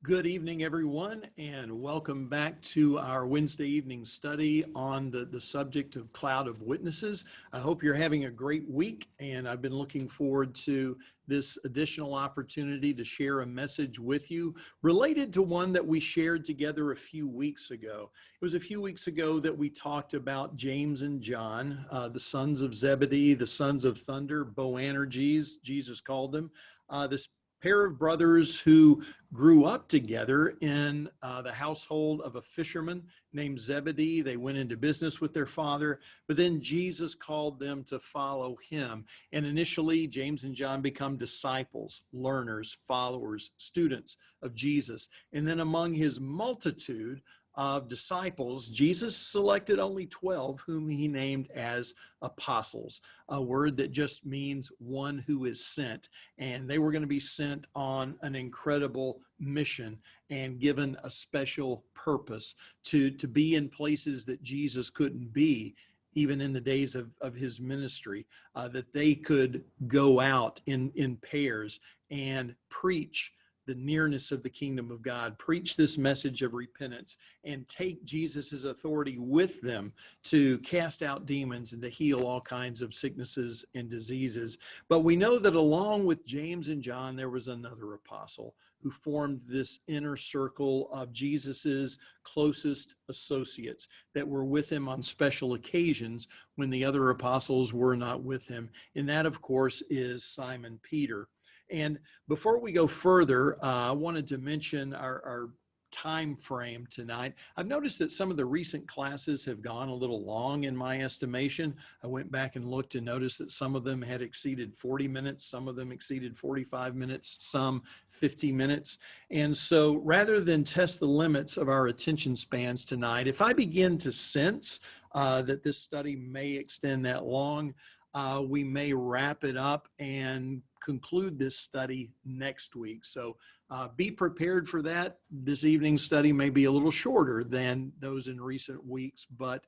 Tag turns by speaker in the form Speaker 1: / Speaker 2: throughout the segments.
Speaker 1: Good evening, everyone, and welcome back to our Wednesday evening study on the subject of Cloud of Witnesses. I hope you're having a great week, and I've been looking forward to this additional opportunity to share a message with you related to one that we shared together a few weeks ago. It was a few weeks ago that we talked about James and John, the sons of Zebedee, the sons of thunder, Boanerges, Jesus called them. This pair of brothers who grew up together in the household of a fisherman named Zebedee. They went into business with their father, but then Jesus called them to follow him. And initially, James and John become disciples, learners, followers, students of Jesus. And then among his multitude of disciples, Jesus selected only 12, whom he named as apostles, a word that just means one who is sent. And they were going to be sent on an incredible mission and given a special purpose to be in places that Jesus couldn't be, even in the days of his ministry, that they could go out in pairs and preach the nearness of the kingdom of God, preach this message of repentance, and take Jesus's authority with them to cast out demons and to heal all kinds of sicknesses and diseases. But we know that along with James and John, there was another apostle who formed this inner circle of Jesus's closest associates that were with him on special occasions when the other apostles were not with him. And that, of course, is Simon Peter. And before we go further, I wanted to mention our time frame tonight. I've noticed that some of the recent classes have gone a little long in my estimation. I went back and looked and noticed that some of them had exceeded 40 minutes, some of them exceeded 45 minutes, some 50 minutes. And so rather than test the limits of our attention spans tonight, if I begin to sense that this study may extend that long, we may wrap it up and conclude this study next week. So be prepared for that. This evening's study may be a little shorter than those in recent weeks, but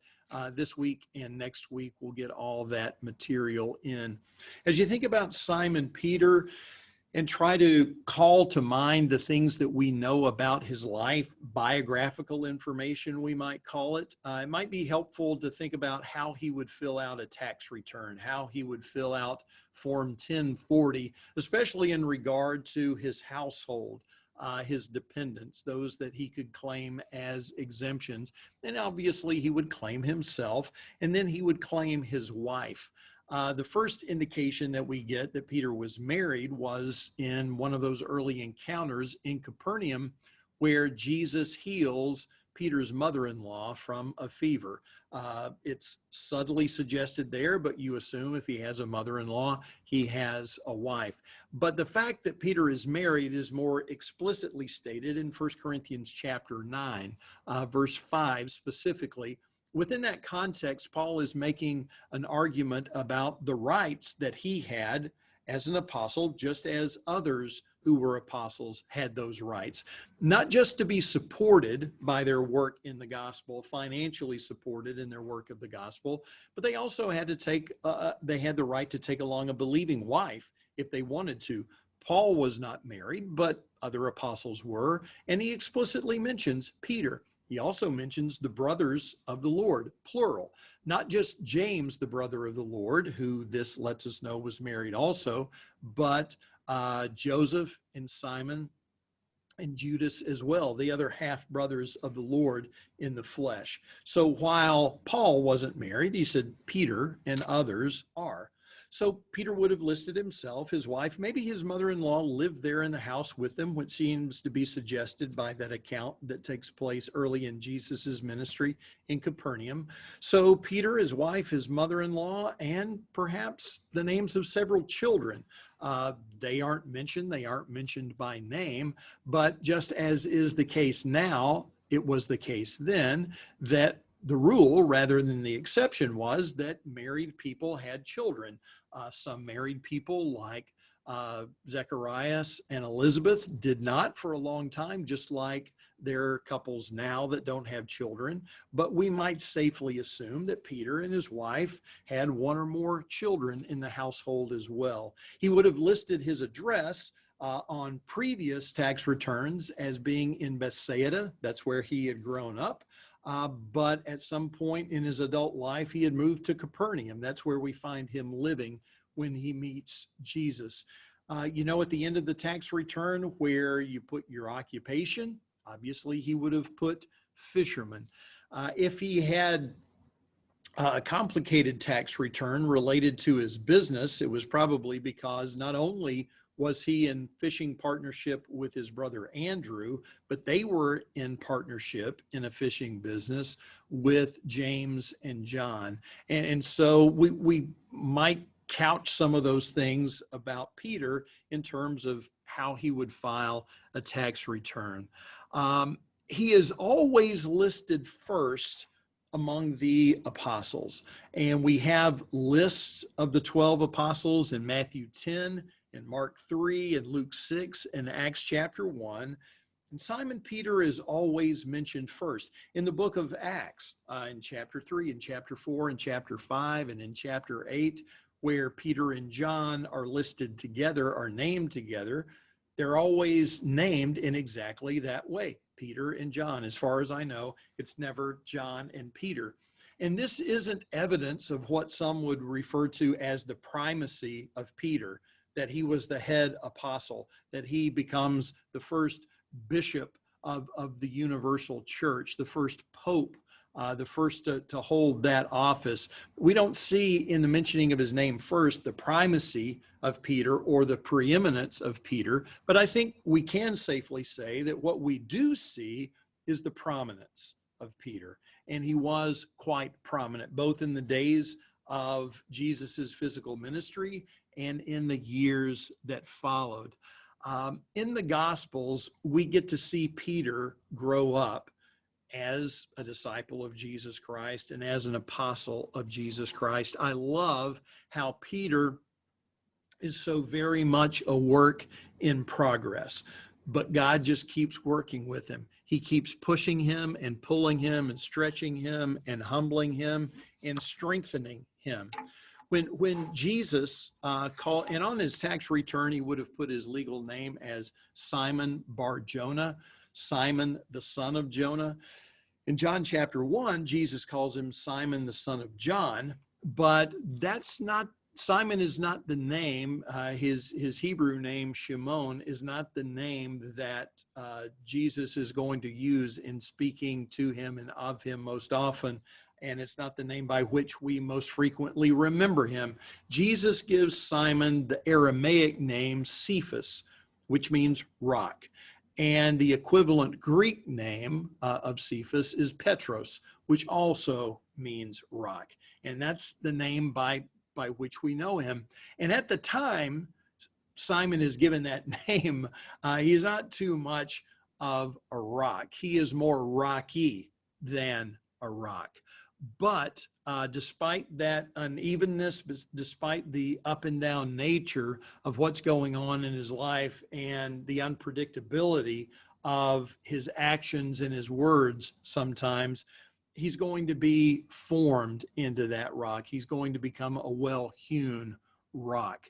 Speaker 1: this week and next week we'll get all that material in. As you think about Simon Peter, and try to call to mind the things that we know about his life, biographical information, we might call it. It might be helpful to think about how he would fill out a tax return, how he would fill out Form 1040, especially in regard to his household, his dependents, those that he could claim as exemptions. And obviously he would claim himself, and then he would claim his wife. The first indication that we get that Peter was married was in one of those early encounters in Capernaum, where Jesus heals Peter's mother-in-law from a fever. It's subtly suggested there, but you assume if he has a mother-in-law, he has a wife. But the fact that Peter is married is more explicitly stated in 1 Corinthians chapter 9, verse 5 specifically. Within that context, Paul is making an argument about the rights that he had as an apostle, just as others who were apostles had those rights, not just to be supported by their work in the gospel, financially supported in their work of the gospel, but they also had to they had the right to take along a believing wife if they wanted to. Paul was not married, but other apostles were, and he explicitly mentions Peter. He also mentions the brothers of the Lord, plural, not just James, the brother of the Lord, who this lets us know was married also, but Joseph and Simon and Judas as well, the other half brothers of the Lord in the flesh. So while Paul wasn't married, he said Peter and others are. So Peter would have listed himself, his wife, maybe his mother-in-law lived there in the house with them, which seems to be suggested by that account that takes place early in Jesus's ministry in Capernaum. So Peter, his wife, his mother-in-law, and perhaps the names of several children. They aren't mentioned by name, but just as is the case now, it was the case then that the rule rather than the exception was that married people had children. Some married people like Zacharias and Elizabeth did not for a long time, just like there are couples now that don't have children. But we might safely assume that Peter and his wife had one or more children in the household as well. He would have listed his address on previous tax returns as being in Bethsaida. That's where he had grown up. But at some point in his adult life, he had moved to Capernaum. That's where we find him living when he meets Jesus. At the end of the tax return where you put your occupation, obviously he would have put fisherman. If he had a complicated tax return related to his business, it was probably because not only was he in fishing partnership with his brother Andrew, but they were in partnership in a fishing business with James and John. And so we might couch some of those things about Peter in terms of how he would file a tax return. He is always listed first among the apostles. And we have lists of the 12 apostles in Matthew 10, in Mark 3, and Luke 6, and Acts chapter 1. And Simon Peter is always mentioned first. In the book of Acts, in chapter 3, in chapter 4, in chapter 5, and in chapter 8, where Peter and John are listed together, are named together, they're always named in exactly that way. Peter and John. As far as I know, it's never John and Peter. And this isn't evidence of what some would refer to as the primacy of Peter, that he was the head apostle, that he becomes the first bishop of the universal church, the first pope, the first to hold that office. We don't see in the mentioning of his name first the primacy of Peter or the preeminence of Peter, but I think we can safely say that what we do see is the prominence of Peter. And he was quite prominent, both in the days of Jesus's physical ministry and in the years that followed. In the Gospels, we get to see Peter grow up as a disciple of Jesus Christ and as an apostle of Jesus Christ. I love how Peter is so very much a work in progress, but God just keeps working with him. He keeps pushing him and pulling him and stretching him and humbling him and strengthening him. When Jesus called, and on his tax return, he would have put his legal name as Simon Bar-Jonah, Simon the son of Jonah. In John chapter 1, Jesus calls him Simon the son of John, but Simon is not the name. His Hebrew name, Shimon, is not the name that Jesus is going to use in speaking to him and of him most often. And it's not the name by which we most frequently remember him. Jesus gives Simon the Aramaic name Cephas, which means rock. And the equivalent Greek name of Cephas is Petros, which also means rock. And that's the name by which we know him. And at the time Simon is given that name, he's not too much of a rock. He is more rocky than a rock. But despite that unevenness, despite the up and down nature of what's going on in his life and the unpredictability of his actions and his words sometimes, he's going to be formed into that rock. He's going to become a well-hewn rock.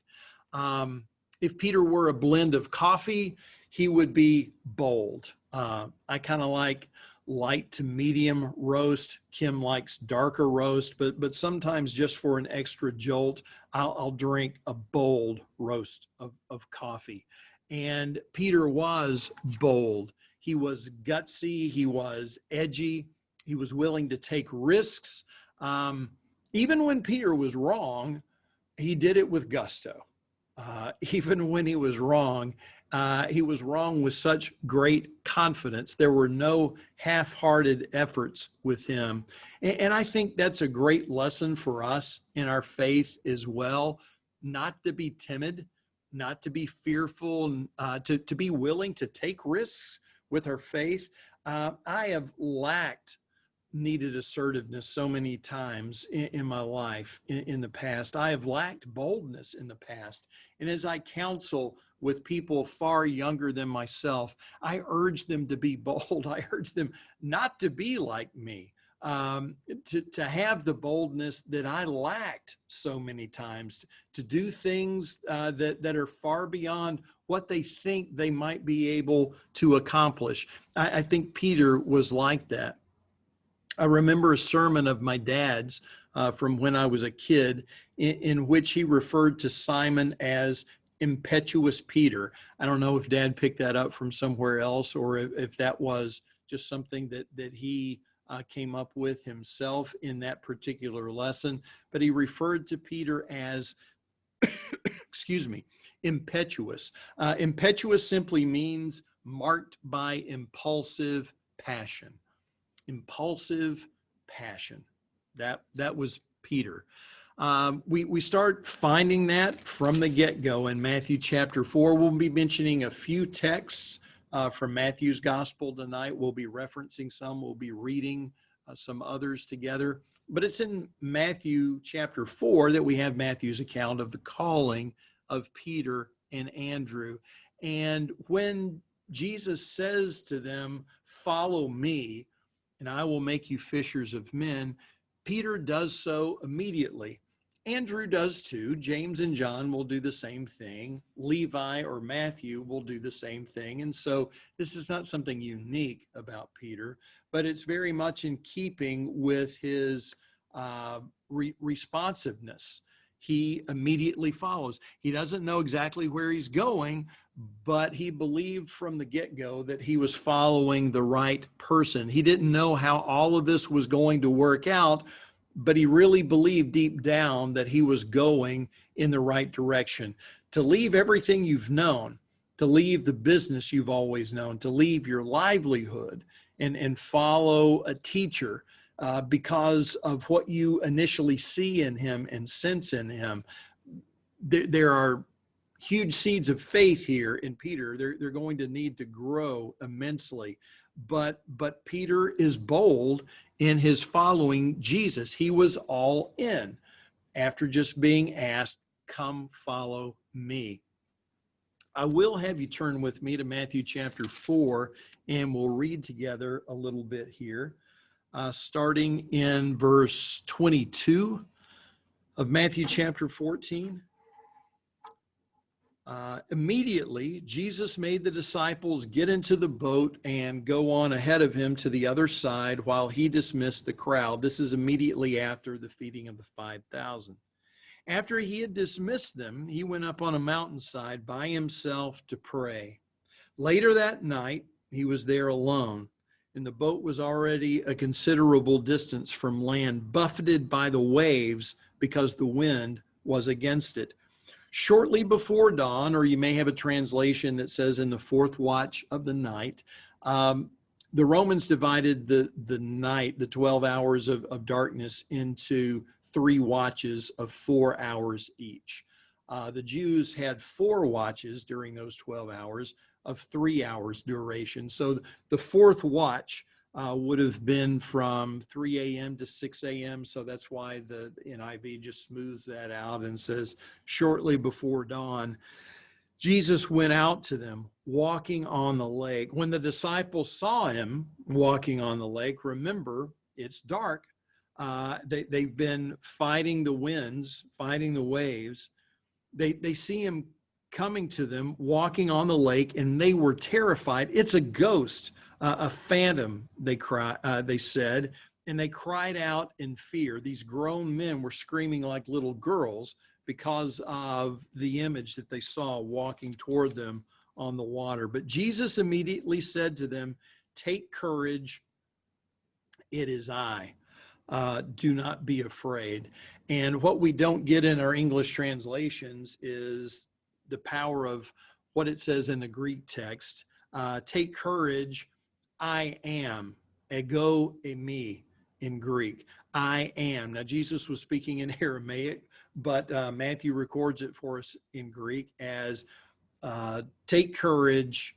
Speaker 1: If Peter were a blend of coffee, he would be bold. I kind of like light to medium roast. Kim likes darker roast, but sometimes just for an extra jolt, I'll drink a bold roast of coffee. And Peter was bold. He was gutsy. He was edgy. He was willing to take risks. Even when Peter was wrong, he did it with gusto. Even when he was wrong with such great confidence. There were no half-hearted efforts with him. And I think that's a great lesson for us in our faith as well, not to be timid, not to be fearful, to be willing to take risks with our faith. I have lacked needed assertiveness so many times in my life in the past. I have lacked boldness in the past. And as I counsel with people far younger than myself, I urge them to be bold. I urge them not to be like me, to have the boldness that I lacked so many times, to do things that are far beyond what they think they might be able to accomplish. I think Peter was like that. I remember a sermon of my dad's from when I was a kid in which he referred to Simon as impetuous Peter. I don't know if Dad picked that up from somewhere else or if that was just something that he came up with himself in that particular lesson, but he referred to Peter as, excuse me, impetuous. Impetuous simply means marked by impulsive passion. Impulsive passion. That was Peter. We start finding that from the get-go in Matthew chapter 4. We'll be mentioning a few texts from Matthew's gospel tonight. We'll be referencing some. We'll be reading some others together. But it's in Matthew chapter 4 that we have Matthew's account of the calling of Peter and Andrew. And when Jesus says to them, "Follow me, and I will make you fishers of men," Peter does so immediately. Andrew does too. James and John will do the same thing. Levi or Matthew will do the same thing. And so this is not something unique about Peter, but it's very much in keeping with his responsiveness. He immediately follows. He doesn't know exactly where he's going, but he believed from the get-go that he was following the right person. He didn't know how all of this was going to work out, but he really believed deep down that he was going in the right direction. To leave everything you've known, to leave the business you've always known, to leave your livelihood and follow a teacher because of what you initially see in him and sense in him. There are huge seeds of faith here in Peter. They're going to need to grow immensely. But Peter is bold in his following Jesus. He was all in after just being asked, "Come follow me." I will have you turn with me to Matthew chapter 4, and we'll read together a little bit here, starting in verse 22 of Matthew chapter 14. Immediately, Jesus made the disciples get into the boat and go on ahead of him to the other side while he dismissed the crowd. This is immediately after the feeding of the 5,000. After he had dismissed them, he went up on a mountainside by himself to pray. Later that night, he was there alone, and the boat was already a considerable distance from land, buffeted by the waves because the wind was against it. Shortly before dawn, or you may have a translation that says in the fourth watch of the night, the Romans divided the night, the 12 hours of darkness, into 3 watches of 4 hours each. The Jews had 4 watches during those 12 hours of 3 hours duration. So the fourth watch would have been from 3 a.m. to 6 a.m. So that's why the NIV just smooths that out and says, shortly before dawn, Jesus went out to them walking on the lake. When the disciples saw him walking on the lake, remember, it's dark. They've been fighting the winds, fighting the waves. They see him coming to them, walking on the lake, and they were terrified. It's a ghost, a phantom, they said, and they cried out in fear. These grown men were screaming like little girls because of the image that they saw walking toward them on the water. But Jesus immediately said to them, "Take courage, it is I. Do not be afraid." And what we don't get in our English translations is the power of what it says in the Greek text. Take courage, I am. Ego eimi in Greek. I am. Now, Jesus was speaking in Aramaic, but Matthew records it for us in Greek as take courage,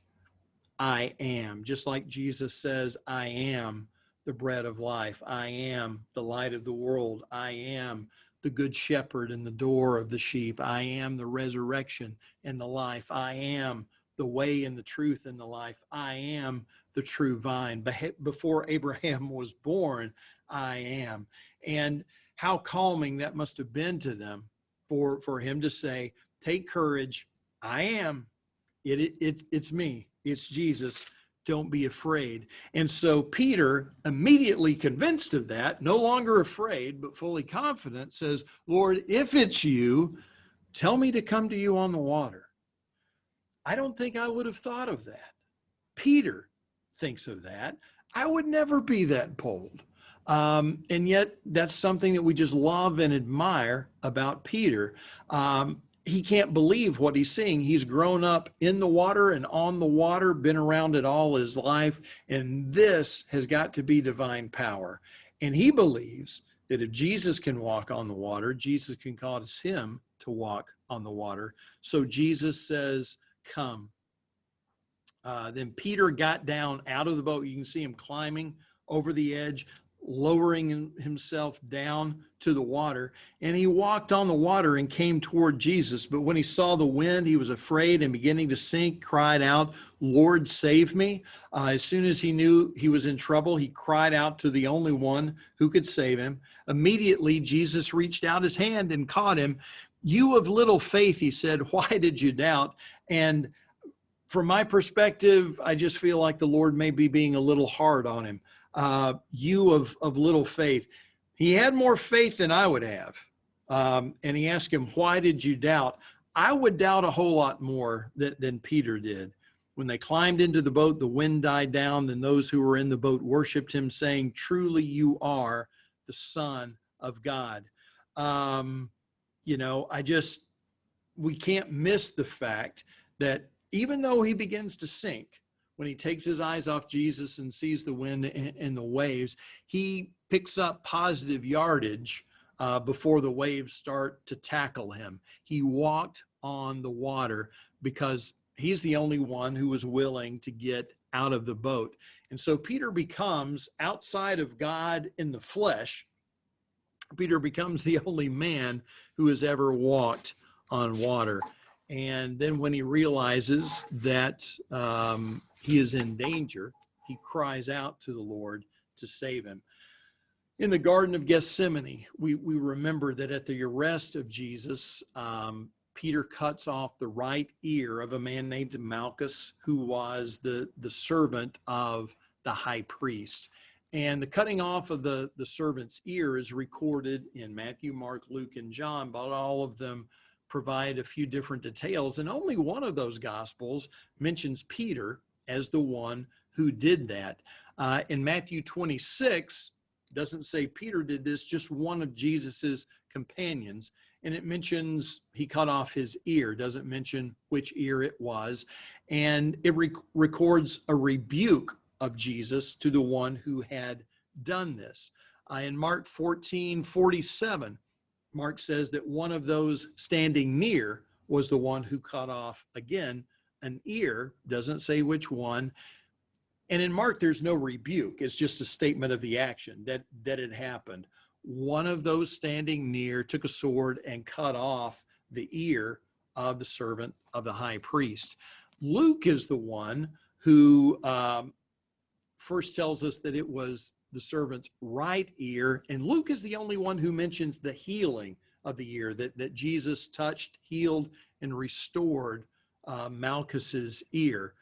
Speaker 1: I am. Just like Jesus says, I am the bread of life. I am the light of the world. I am the good shepherd and the door of the sheep. I am the resurrection and the life. I am the way and the truth and the life. I am the true vine. Before Abraham was born, I am. And how calming that must have been to them for him to say, take courage, I am. It's me. It's Jesus. Don't be afraid. And so Peter, immediately convinced of that, no longer afraid, but fully confident, says, Lord, if it's you, tell me to come to you on the water. I don't think I would have thought of that. Peter thinks of that. I would never be that bold. And yet that's something that we just love and admire about Peter. He can't believe what he's seeing. He's grown up in the water and on the water, been around it all his life, and this has got to be divine power. And he believes that if Jesus can walk on the water, Jesus can cause him to walk on the water. So Jesus says, come. Then Peter got down out of the boat. You can see him climbing over the edge, lowering himself down to the water. And he walked on the water and came toward Jesus. But when he saw the wind, he was afraid and beginning to sink, cried out, Lord, save me. As soon as he knew he was in trouble, he cried out to the only one who could save him. Immediately, Jesus reached out his hand and caught him. You of little faith, he said, why did you doubt? And from my perspective, I just feel like the Lord may be being a little hard on him. You of little faith. He had more faith than I would have. And he asked him, why did you doubt? I would doubt a whole lot more than Peter did. When they climbed into the boat, the wind died down. Then those who were in the boat worshiped him, saying, truly you are the Son of God. We can't miss the fact that even though he begins to sink, when he takes his eyes off Jesus and sees the wind and the waves, he picks up positive yardage before the waves start to tackle him. He walked on the water because he's the only one who was willing to get out of the boat. And so Peter becomes, outside of God in the flesh, Peter becomes the only man who has ever walked on water. And then when he realizes that he is in danger, he cries out to the Lord to save him. In the Garden of Gethsemane, we remember that at the arrest of Jesus, Peter cuts off the right ear of a man named Malchus, who was the servant of the high priest. And the cutting off of the servant's ear is recorded in Matthew, Mark, Luke, and John, but all of them provide a few different details. And only one of those Gospels mentions Peter as the one who did that. In Matthew 26, doesn't say Peter did this, just one of Jesus's companions. And it mentions he cut off his ear, doesn't mention which ear it was. And it records a rebuke of Jesus to the one who had done this. In Mark 14:47, Mark says that one of those standing near was the one who cut off, again, an ear, doesn't say which one. And in Mark, there's no rebuke. It's just a statement of the action that it happened. One of those standing near took a sword and cut off the ear of the servant of the high priest. Luke is the one who first tells us that it was the servant's right ear. And Luke is the only one who mentions the healing of the ear, that Jesus touched, healed, and restored Malchus's ear.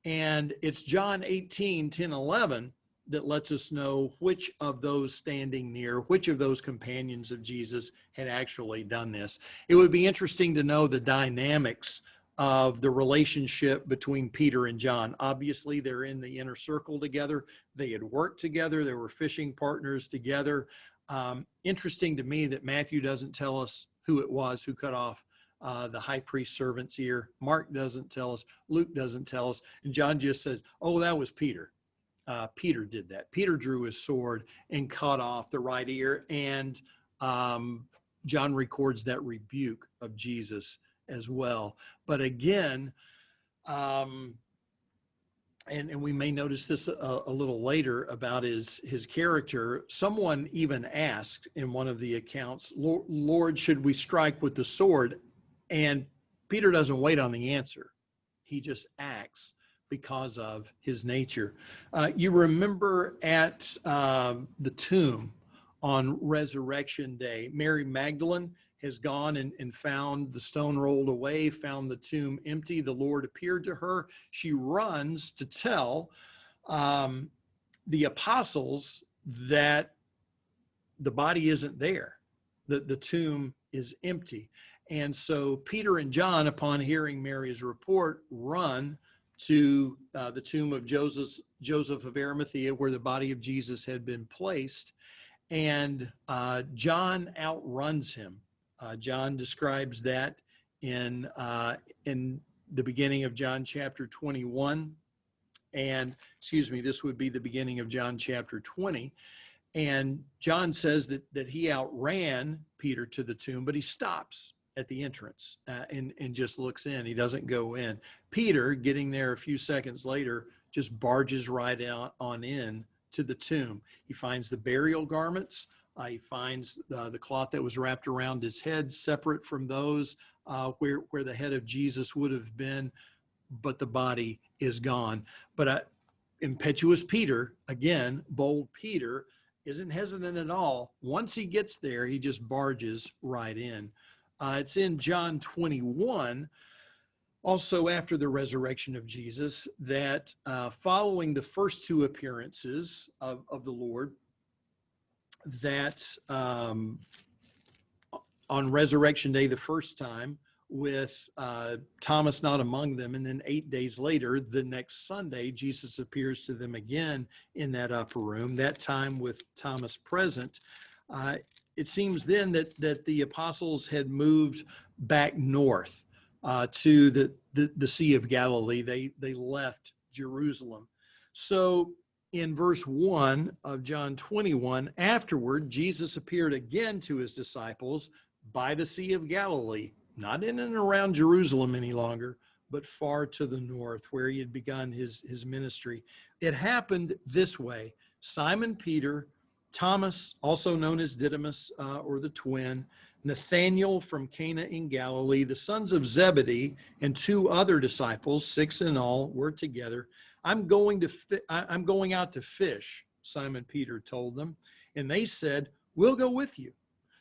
Speaker 1: And it's John 18:10-11 that lets us know which of those standing near, which of those companions of Jesus had actually done this. It would be interesting to know the dynamics of the relationship between Peter and John. Obviously, they're in the inner circle together. They had worked together. They were fishing partners together. Interesting to me that Matthew doesn't tell us who it was who cut off the high priest servant's ear. Mark doesn't tell us. Luke doesn't tell us. And John just says, oh, that was Peter. Peter did that. Peter drew his sword and cut off the right ear. And John records that rebuke of Jesus as well. But again, and we may notice this a little later about his character, someone even asked in one of the accounts, Lord, should we strike with the sword? And Peter doesn't wait on the answer. He just acts because of his nature. You remember at the tomb on Resurrection Day, Mary Magdalene has gone and found the stone rolled away, found the tomb empty. The Lord appeared to her. She runs to tell the apostles that the body isn't there. The tomb is empty. And so Peter and John, upon hearing Mary's report, run to the tomb of Joseph of Arimathea, where the body of Jesus had been placed. And John outruns him. John describes that in the beginning of John chapter 21. And, excuse me, this would be the beginning of John chapter 20. And John says that he outran Peter to the tomb, but he stops at the entrance and just looks in. He doesn't go in. Peter, getting there a few seconds later, just barges right on in to the tomb. He finds the burial garments. He finds the cloth that was wrapped around his head, separate from those where the head of Jesus would have been, but the body is gone. But impetuous Peter, again, bold Peter, isn't hesitant at all. Once he gets there, he just barges right in. It's in John 21, also after the resurrection of Jesus, that following the first two appearances of the Lord, that on Resurrection Day, the first time, with Thomas not among them, and then 8 days later, the next Sunday, Jesus appears to them again in that upper room, that time with Thomas present. It seems then that the apostles had moved back north to the Sea of Galilee. They left Jerusalem. So in verse 1 of John 21, afterward, Jesus appeared again to his disciples by the Sea of Galilee, not in and around Jerusalem any longer, but far to the north, where he had begun his ministry. It happened this way. Simon Peter, Thomas, also known as Didymus, or the twin, Nathanael from Cana in Galilee, the sons of Zebedee, and two other disciples, 6 in all, were together. I'm going out to fish, Simon Peter told them. And they said, we'll go with you.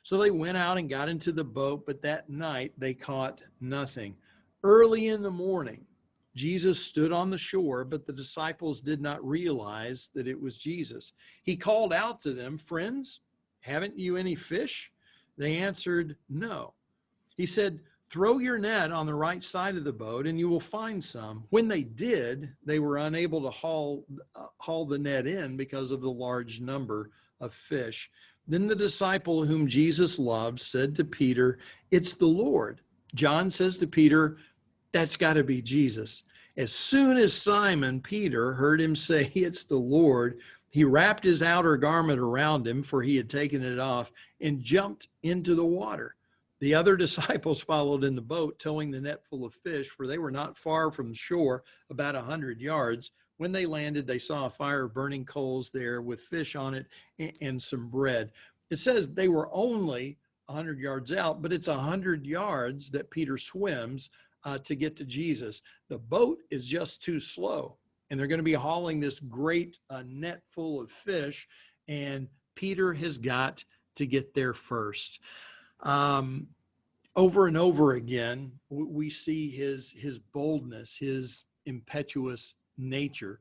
Speaker 1: So they went out and got into the boat, but that night they caught nothing. Early in the morning, Jesus stood on the shore, but the disciples did not realize that it was Jesus. He called out to them, friends, haven't you any fish? They answered, no. He said, throw your net on the right side of the boat and you will find some. When they did, they were unable to haul the net in because of the large number of fish. Then the disciple whom Jesus loved said to Peter, it's the Lord. John says to Peter, that's got to be Jesus. As soon as Simon Peter heard him say, it's the Lord, he wrapped his outer garment around him, for he had taken it off, and jumped into the water. The other disciples followed in the boat, towing the net full of fish, for they were not far from the shore, about 100 yards. When they landed, they saw a fire of burning coals there with fish on it and some bread. It says they were only 100 yards out, but it's 100 yards that Peter swims to get to Jesus. The boat is just too slow, and they're going to be hauling this great net full of fish, and Peter has got to get there first. Over and over again, we see his boldness, his impetuous nature,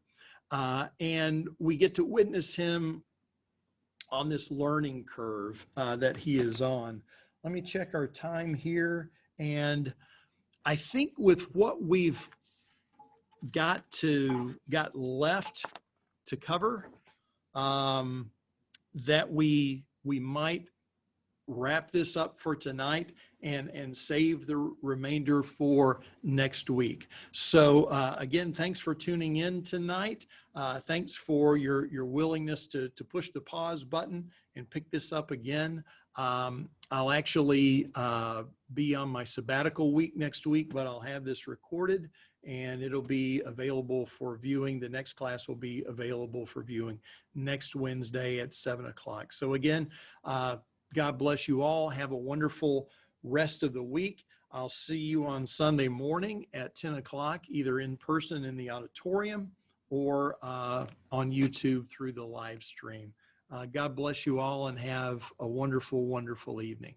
Speaker 1: and we get to witness him on this learning curve that he is on. Let me check our time here, and I think with what we've got left to cover, that we might wrap this up for tonight and save the remainder for next week. So again, thanks for tuning in tonight. Thanks for your willingness to push the pause button and pick this up again. I'll actually be on my sabbatical week next week, but I'll have this recorded and it'll be available for viewing. The next class will be available for viewing next Wednesday at 7 o'clock. So again, God bless you all. Have a wonderful rest of the week. I'll see you on Sunday morning at 10 o'clock, either in person in the auditorium or on YouTube through the live stream. God bless you all and have a wonderful, wonderful evening.